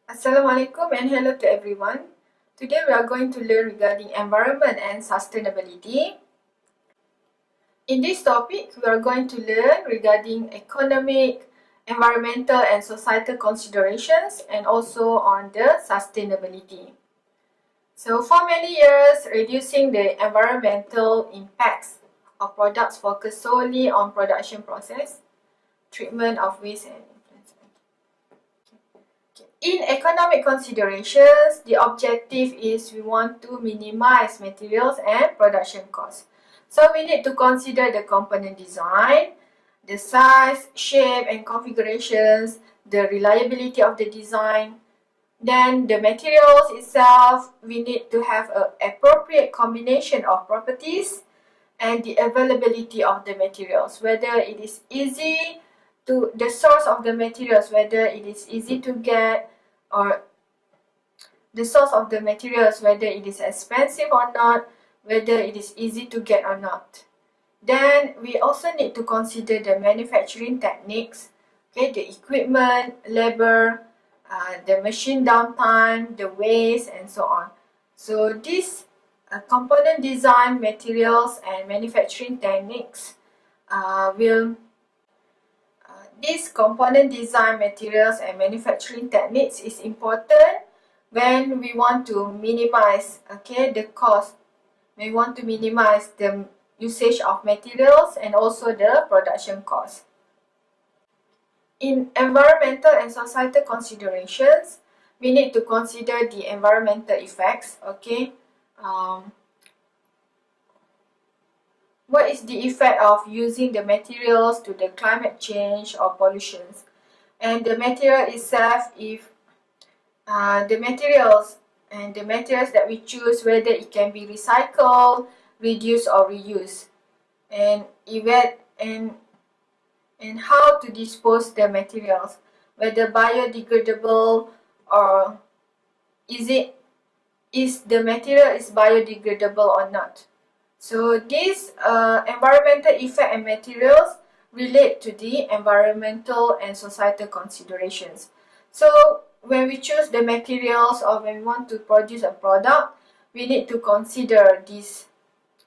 Assalamualaikum and hello to everyone. Today we are going to learn regarding environment and sustainability. In this topic, we are going to learn regarding economic, environmental and societal considerations and also on the sustainability. So for many years, reducing the environmental impacts of products focused solely on production process, treatment of waste and in economic considerations, the objective is we want to minimize materials and production costs. So we need to consider the component design, the size, shape and configurations, the reliability of the design. Then the materials itself, we need to have an appropriate combination of properties and the availability of the materials, whether it is easy to the source of the materials, whether it is easy to get, or the source of the materials, whether it is expensive or not, whether it is easy to get or not. Then we also need to consider the manufacturing techniques, okay, the equipment, labor, the machine downtime, the waste and so on. So these component design, materials and manufacturing techniques This component design, materials and manufacturing techniques is important when we want to minimize the cost. We want to minimize the usage of materials and also the production cost. In environmental and societal considerations, we need to consider the environmental effects. What is the effect of using the materials to the climate change or pollutions? And the material itself, if the materials that we choose, whether it can be recycled, reduced or reused, and how to dispose the materials, whether biodegradable or is the material is biodegradable or not. So these environmental effect and materials relate to the environmental and societal considerations. So when we choose the materials or when we want to produce a product, we need to consider these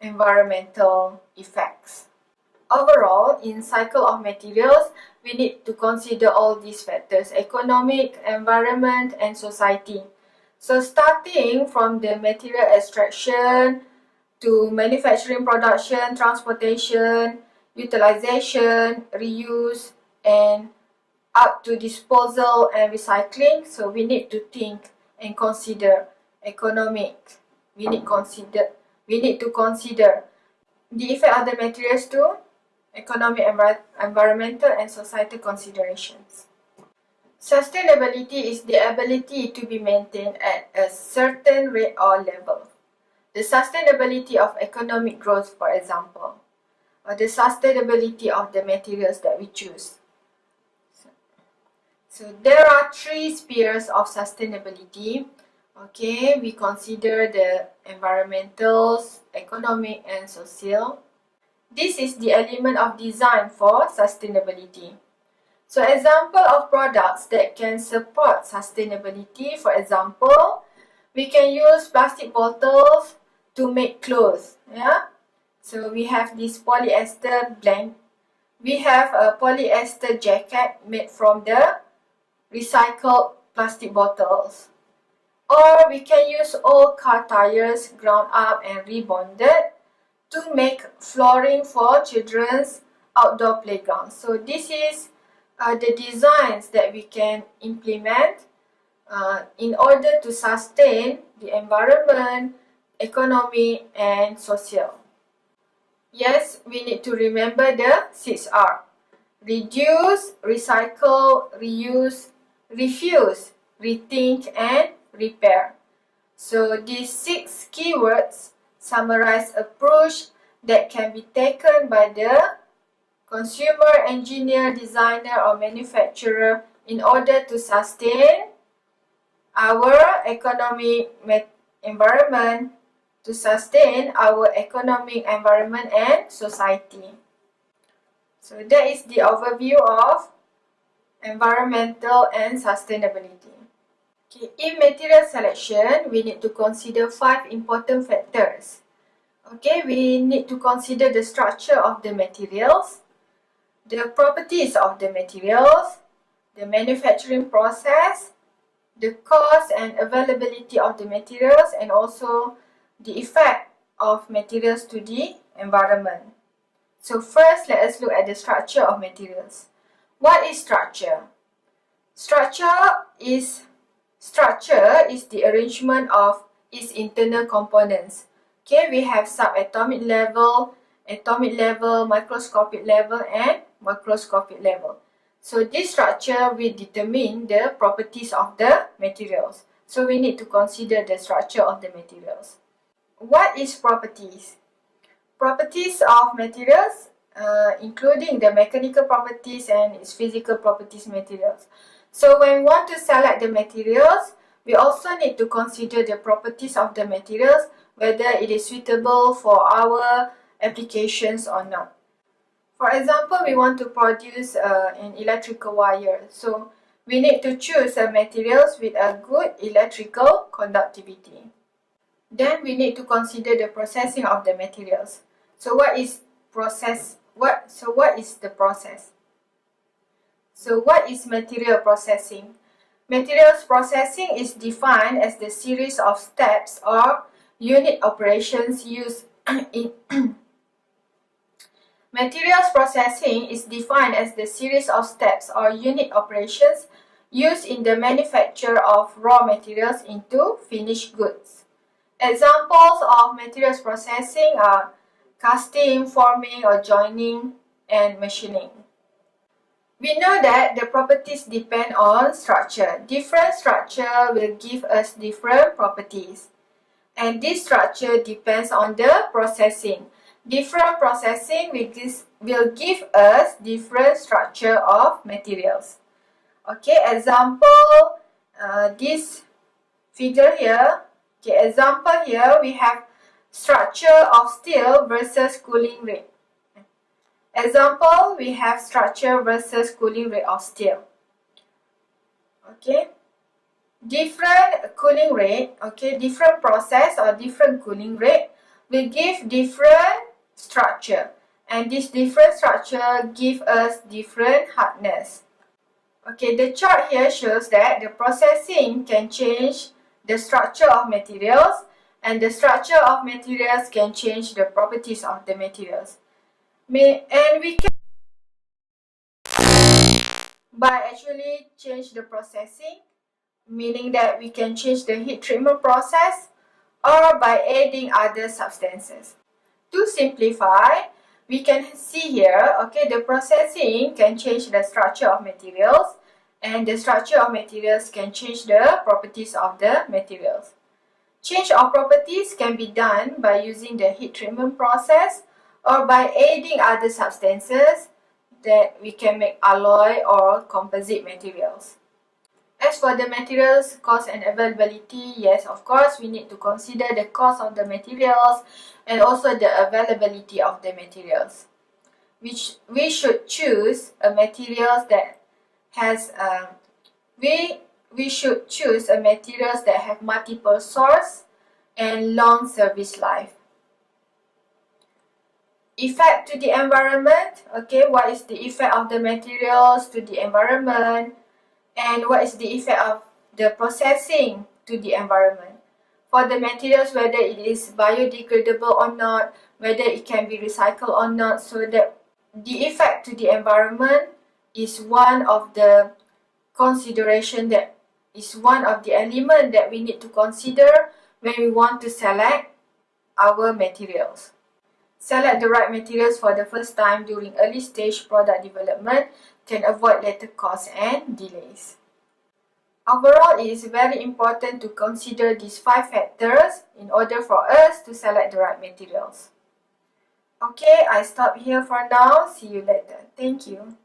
environmental effects. Overall, in cycle of materials, we need to consider all these factors: economic, environment and society. So starting from the material extraction, to manufacturing, production, transportation, utilization, reuse, and up to disposal and recycling. So we need to think and consider economic. We need to consider the effect of the materials too, economic, environmental, and societal considerations. Sustainability is the ability to be maintained at a certain rate or level. The sustainability of economic growth, for example, or the sustainability of the materials that we choose. So there are three spheres of sustainability. We consider the environmental, economic, and social. This is the element of design for sustainability. So example of products that can support sustainability, for example, we can use plastic bottles to make clothes. So we have this polyester blanket. We have a polyester jacket made from the recycled plastic bottles. Or we can use old car tires ground up and rebonded to make flooring for children's outdoor playgrounds. So this is the designs that we can implement in order to sustain the environment, economy, and social. Yes, we need to remember the 6R. Reduce, recycle, reuse, refuse, rethink, and repair. So these 6 keywords summarize approach that can be taken by the consumer, engineer, designer, or manufacturer in order to sustain our economic environment, to sustain our economic environment and society. So that is the overview of environmental and sustainability. Okay, in material selection, we need to consider 5 important factors. Okay, we need to consider the structure of the materials, the properties of the materials, the manufacturing process, the cost and availability of the materials, and also the effect of materials to the environment. So first, let us look at the structure of materials. What is structure? Structure is the arrangement of its internal components. Okay, we have subatomic level, atomic level, microscopic level, and macroscopic level. So this structure will determine the properties of the materials. So we need to consider the structure of the materials. What is properties? Properties of materials, including the mechanical properties and its physical properties materials. So when we want to select the materials, we also need to consider the properties of the materials, whether it is suitable for our applications or not. For example, we want to produce an electrical wire. So we need to choose materials with a good electrical conductivity. Then we need to consider the processing of the materials. So what is the process? So what is material processing? Materials processing is defined as the series of steps or unit operations used in Materials processing is defined as the series of steps or unit operations used in the manufacture of raw materials into finished goods. Examples of materials processing are casting, forming or joining, and machining. We know that the properties depend on structure. Different structure will give us different properties. And this structure depends on the processing. Different processing will give us different structure of materials. Okay, example, this figure here. Okay, example here we have structure of steel versus cooling rate. Example, we have structure versus cooling rate of steel. Okay, different cooling rate, okay, different process or different cooling rate will give different structure, and this different structure give us different hardness. Okay, the chart here shows that the processing can change the structure of materials, and the structure of materials can change the properties of the materials. And we can by actually change the processing, meaning that we can change the heat treatment process, or by adding other substances. To simplify, we can see here, okay, the processing can change the structure of materials, and the structure of materials can change the properties of the materials. Change of properties can be done by using the heat treatment process or by adding other substances that we can make alloy or composite materials. As for the materials cost and availability, yes, of course, we need to consider the cost of the materials and also the availability of the materials. We should choose a materials that has we should choose a materials that have multiple source and long service life. Effect to the environment. Okay, what is the effect of the materials to the environment? And what is the effect of the processing to the environment? For the materials, whether it is biodegradable or not, whether it can be recycled or not, so that the effect to the environment is one of the consideration, that is one of the element that we need to consider when we want to select our materials. Select the right materials for the first time during early stage product development can avoid later costs and delays. Overall, it is very important to consider these 5 factors in order for us to select the right materials. Okay, I stop here for now. See you later. Thank you.